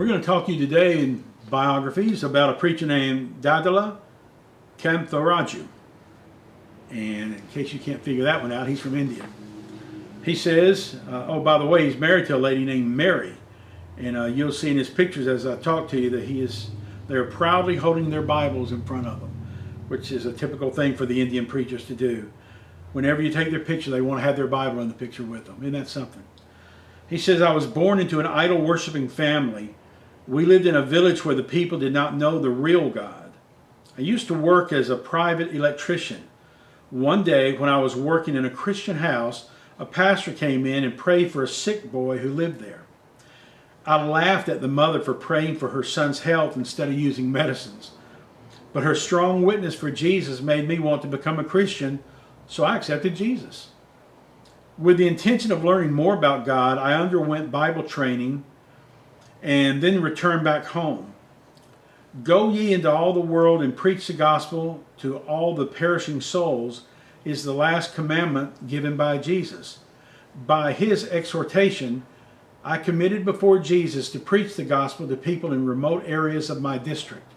We're going to talk to you today in Biographies about a preacher named Dadala Kamtharaju. And in case you can't figure that one out, he's from India. He says, oh, by the way, he's married to a lady named Mary. And you'll see in his pictures as I talk to you that they're proudly holding their Bibles in front of them, which is a typical thing for the Indian preachers to do. Whenever you take their picture, they want to have their Bible in the picture with them. Isn't that something? He says, I was born into an idol-worshiping family. We lived in a village where the people did not know the real God. I used to work as a private electrician. One day, when I was working in a Christian house, a pastor came in and prayed for a sick boy who lived there. I laughed at the mother for praying for her son's health instead of using medicines. But her strong witness for Jesus made me want to become a Christian, so I accepted Jesus. With the intention of learning more about God, I underwent Bible training and then returned back home. Go ye into all the world and preach the gospel to all the perishing souls is the last commandment given by Jesus. By his exhortation, I committed before Jesus to preach the gospel to people in remote areas of my district.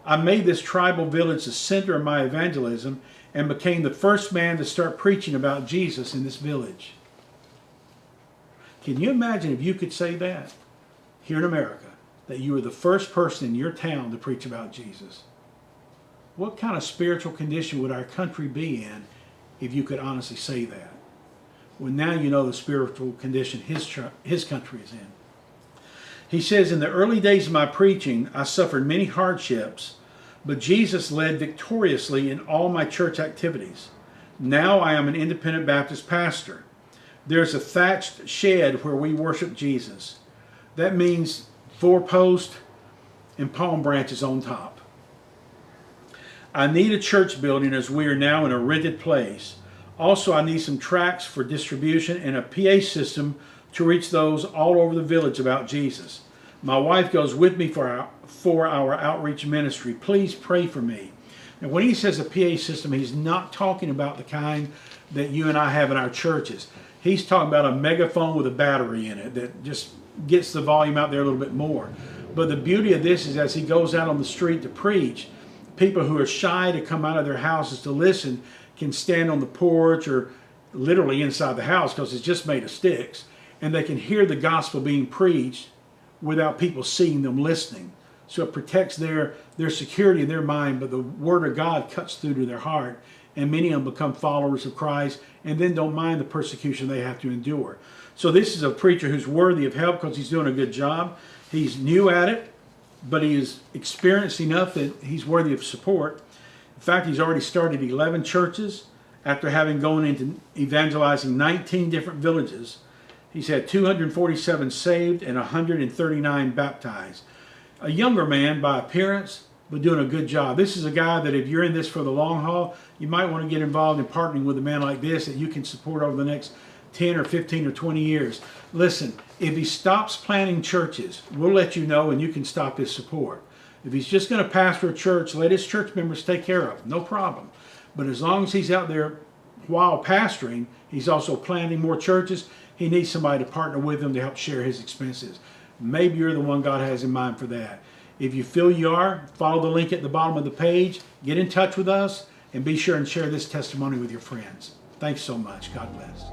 I made this tribal village the center of my evangelism and became the first man to start preaching about Jesus in this village. Can you imagine if you could say that here in America, that you were the first person in your town to preach about Jesus? What kind of spiritual condition would our country be in if you could honestly say that? Well, now you know the spiritual condition his country is in. He says, in the early days of my preaching, I suffered many hardships, but Jesus led victoriously in all my church activities. Now I am an independent Baptist pastor. There's a thatched shed where we worship Jesus. That means 4 posts and palm branches on top. I need a church building as we are now in a rented place. Also, I need some tracts for distribution and a PA system to reach those all over the village about Jesus. My wife goes with me for our outreach ministry. Please pray for me. And when he says a PA system, he's not talking about the kind that you and I have in our churches. He's talking about a megaphone with a battery in it that just gets the volume out there a little bit more. But the beauty of this is as he goes out on the street to preach, people who are shy to come out of their houses to listen can stand on the porch or literally inside the house because it's just made of sticks, and they can hear the gospel being preached without people seeing them listening. So it protects their security in their mind, but the Word of God cuts through to their heart, and many of them become followers of Christ and then don't mind the persecution they have to endure. So this is a preacher who's worthy of help because he's doing a good job. He's new at it, but he is experienced enough that he's worthy of support. In fact, he's already started 11 churches after having gone into evangelizing 19 different villages. He's had 247 saved and 139 baptized. A younger man by appearance, but doing a good job. This is a guy that if you're in this for the long haul, you might want to get involved in partnering with a man like this that you can support over the next 10 or 15 or 20 years. Listen, if he stops planting churches, we'll let you know and you can stop his support. If he's just going to pastor a church, let his church members take care of him, no problem. But as long as he's out there while pastoring, he's also planting more churches. He needs somebody to partner with him to help share his expenses. Maybe you're the one God has in mind for that. If you feel you are, follow the link at the bottom of the page, get in touch with us, and be sure and share this testimony with your friends. Thanks so much. God bless.